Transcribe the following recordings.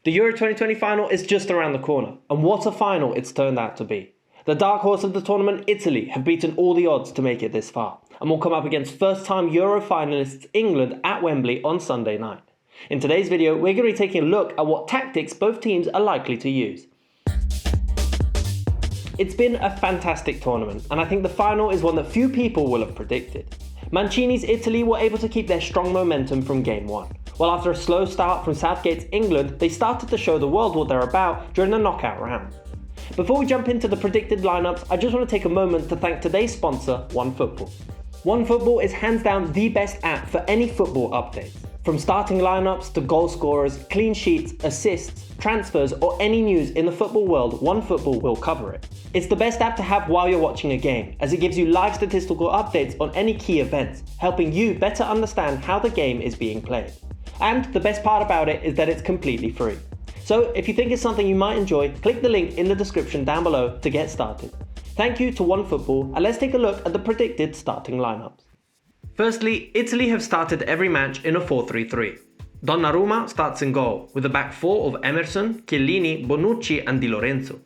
The Euro 2020 final is just around the corner, and what a final it's turned out to be. The dark horse of the tournament, Italy, have beaten all the odds to make it this far, and will come up against first-time Euro finalists England at Wembley on Sunday night. In today's video, we're going to be taking a look at what tactics both teams are likely to use. It's been a fantastic tournament, and I think the final is one that few people will have predicted. Mancini's Italy were able to keep their strong momentum from game one, while after a slow start from Southgate's England, they started to show the world what they're about during the knockout round. Before we jump into the predicted lineups, I just want to take a moment to thank today's sponsor, OneFootball. OneFootball is hands down the best app for any football updates. From starting lineups to goal scorers, clean sheets, assists, transfers, or any news in the football world, OneFootball will cover it. It's the best app to have while you're watching a game, as it gives you live statistical updates on any key events, helping you better understand how the game is being played. And the best part about it is that it's completely free. So if you think it's something you might enjoy, click the link in the description down below to get started. Thank you to OneFootball, and let's take a look at the predicted starting lineups. Firstly, Italy have started every match in a 4-3-3. Donnarumma starts in goal, with a back four of Emerson, Chiellini, Bonucci and Di Lorenzo.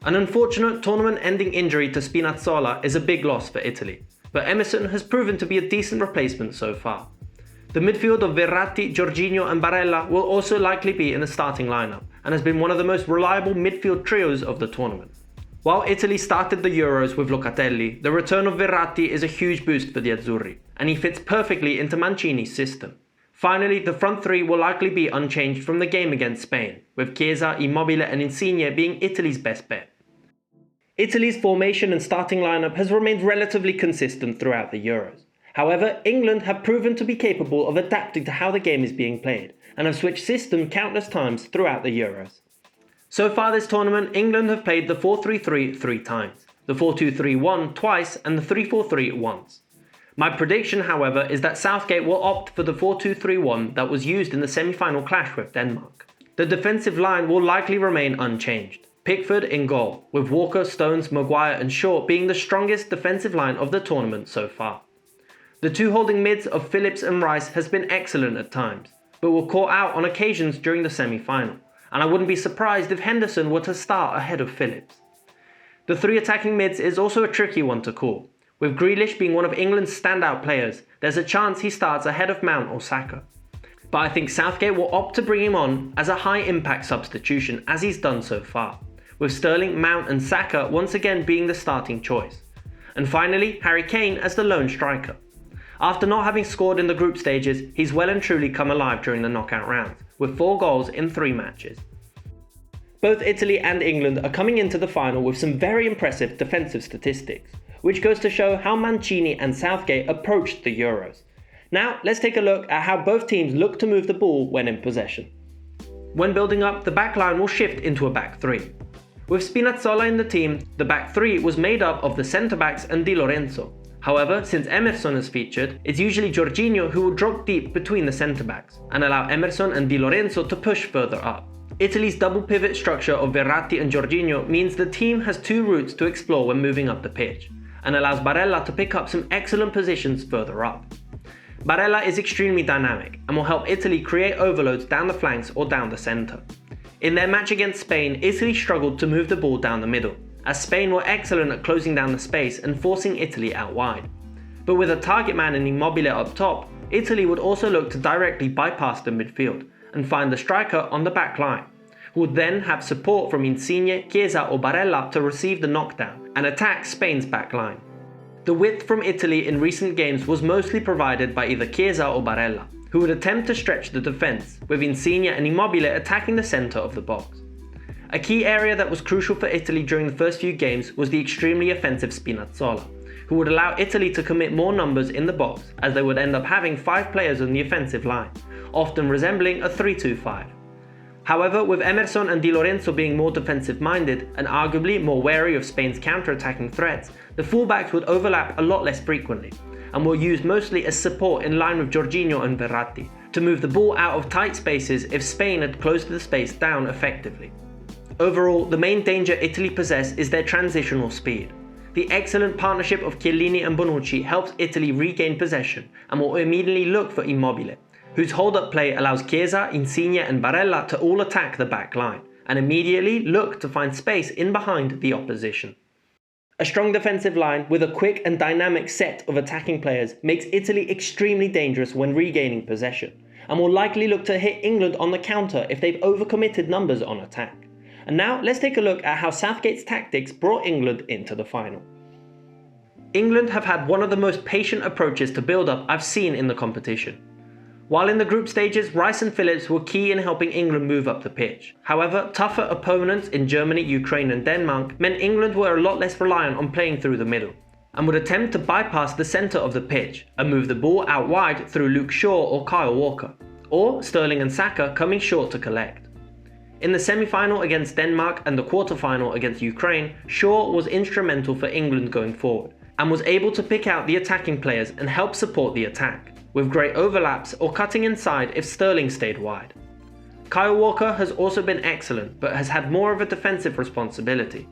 An unfortunate tournament-ending injury to Spinazzola is a big loss for Italy, but Emerson has proven to be a decent replacement so far. The midfield of Verratti, Jorginho and Barella will also likely be in the starting lineup, and has been one of the most reliable midfield trios of the tournament. While Italy started the Euros with Locatelli, the return of Verratti is a huge boost for the Azzurri, and he fits perfectly into Mancini's system. Finally, the front three will likely be unchanged from the game against Spain, with Chiesa, Immobile and Insigne being Italy's best bet. Italy's formation and starting lineup has remained relatively consistent throughout the Euros. However, England have proven to be capable of adapting to how the game is being played, and have switched system countless times throughout the Euros. So far this tournament, England have played the 4-3-3 three times, the 4-2-3-1 twice and the 3-4-3 once. My prediction, however, is that Southgate will opt for the 4-2-3-1 that was used in the semi-final clash with Denmark. The defensive line will likely remain unchanged. Pickford in goal, with Walker, Stones, Maguire and Shaw being the strongest defensive line of the tournament so far. The two holding mids of Phillips and Rice has been excellent at times, but were caught out on occasions during the semi-final, and I wouldn't be surprised if Henderson were to start ahead of Phillips. The three attacking mids is also a tricky one to call. With Grealish being one of England's standout players, there's a chance he starts ahead of Mount or Saka. But I think Southgate will opt to bring him on as a high-impact substitution, as he's done so far, with Sterling, Mount and Saka once again being the starting choice. And finally, Harry Kane as the lone striker. After not having scored in the group stages, he's well and truly come alive during the knockout rounds, with 4 goals in 3 matches. Both Italy and England are coming into the final with some very impressive defensive statistics, which goes to show how Mancini and Southgate approached the Euros. Now, let's take a look at how both teams look to move the ball when in possession. When building up, the back line will shift into a back three. With Spinazzola in the team, the back three was made up of the centre-backs and Di Lorenzo. However, since Emerson is featured, it's usually Jorginho who will drop deep between the centre-backs, and allow Emerson and Di Lorenzo to push further up. Italy's double pivot structure of Verratti and Jorginho means the team has 2 routes to explore when moving up the pitch, and allows Barella to pick up some excellent positions further up. Barella is extremely dynamic, and will help Italy create overloads down the flanks or down the centre. In their match against Spain, Italy struggled to move the ball down the middle, as Spain were excellent at closing down the space and forcing Italy out wide. But with a target man in Immobile up top, Italy would also look to directly bypass the midfield and find the striker on the back line, who would then have support from Insigne, Chiesa or Barella to receive the knockdown and attack Spain's back line. The width from Italy in recent games was mostly provided by either Chiesa or Barella, who would attempt to stretch the defence, with Insigne and Immobile attacking the centre of the box. A key area that was crucial for Italy during the first few games was the extremely offensive Spinazzola, who would allow Italy to commit more numbers in the box, as they would end up having 5 players on the offensive line, often resembling a 3-2-5. However, with Emerson and Di Lorenzo being more defensive-minded and arguably more wary of Spain's counter-attacking threats, the fullbacks would overlap a lot less frequently, and were used mostly as support in line with Jorginho and Verratti, to move the ball out of tight spaces if Spain had closed the space down effectively. Overall, the main danger Italy possess is their transitional speed. The excellent partnership of Chiellini and Bonucci helps Italy regain possession and will immediately look for Immobile, whose hold-up play allows Chiesa, Insigne and Barella to all attack the back line, and immediately look to find space in behind the opposition. A strong defensive line with a quick and dynamic set of attacking players makes Italy extremely dangerous when regaining possession, and will likely look to hit England on the counter if they've overcommitted numbers on attack. And now let's take a look at how Southgate's tactics brought England into the final. England have had one of the most patient approaches to build-up I've seen in the competition. While in the group stages, Rice and Phillips were key in helping England move up the pitch. However, tougher opponents in Germany, Ukraine and Denmark meant England were a lot less reliant on playing through the middle, and would attempt to bypass the centre of the pitch and move the ball out wide through Luke Shaw or Kyle Walker, or Sterling and Saka coming short to collect. In the semi-final against Denmark and the quarter-final against Ukraine, Shaw was instrumental for England going forward, and was able to pick out the attacking players and help support the attack, with great overlaps or cutting inside if Sterling stayed wide. Kyle Walker has also been excellent, but has had more of a defensive responsibility.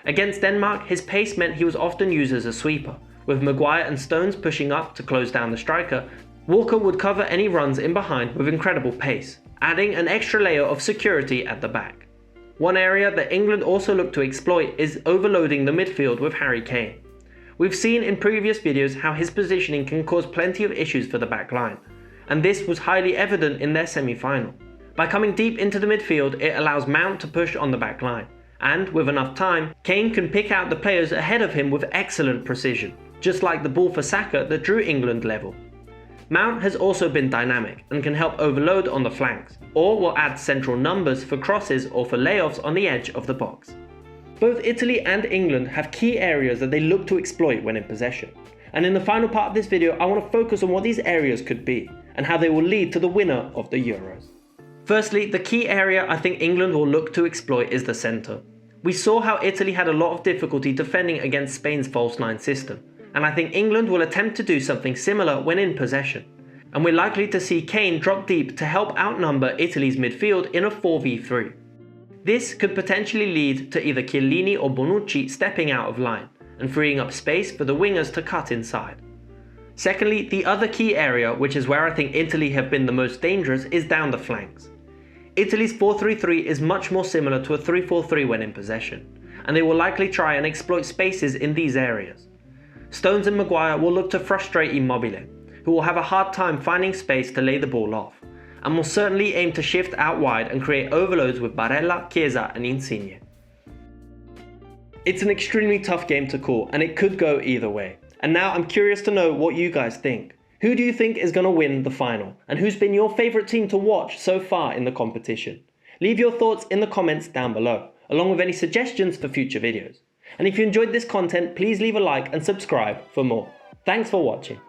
Against Denmark, his pace meant he was often used as a sweeper, with Maguire and Stones pushing up to close down the striker. Walker would cover any runs in behind with incredible pace, adding an extra layer of security at the back. One area that England also looked to exploit is overloading the midfield with Harry Kane. We've seen in previous videos how his positioning can cause plenty of issues for the back line, and this was highly evident in their semi-final. By coming deep into the midfield, it allows Mount to push on the back line, and with enough time, Kane can pick out the players ahead of him with excellent precision, just like the ball for Saka that drew England level. Mount has also been dynamic and can help overload on the flanks, or will add central numbers for crosses or for layoffs on the edge of the box. Both Italy and England have key areas that they look to exploit when in possession. And in the final part of this video, I want to focus on what these areas could be, and how they will lead to the winner of the Euros. Firstly, the key area I think England will look to exploit is the centre. We saw how Italy had a lot of difficulty defending against Spain's false nine system, and I think England will attempt to do something similar when in possession. And we're likely to see Kane drop deep to help outnumber Italy's midfield in a 4v3. This could potentially lead to either Chiellini or Bonucci stepping out of line and freeing up space for the wingers to cut inside. Secondly, the other key area, which is where I think Italy have been the most dangerous, is down the flanks. Italy's 4-3-3 is much more similar to a 3-4-3 when in possession, and they will likely try and exploit spaces in these areas. Stones and Maguire will look to frustrate Immobile, who will have a hard time finding space to lay the ball off, and will certainly aim to shift out wide and create overloads with Barella, Chiesa and Insigne. It's an extremely tough game to call, and it could go either way. And now I'm curious to know what you guys think. Who do you think is going to win the final? And who's been your favourite team to watch so far in the competition? Leave your thoughts in the comments down below, along with any suggestions for future videos. And if you enjoyed this content, please leave a like and subscribe for more. Thanks for watching.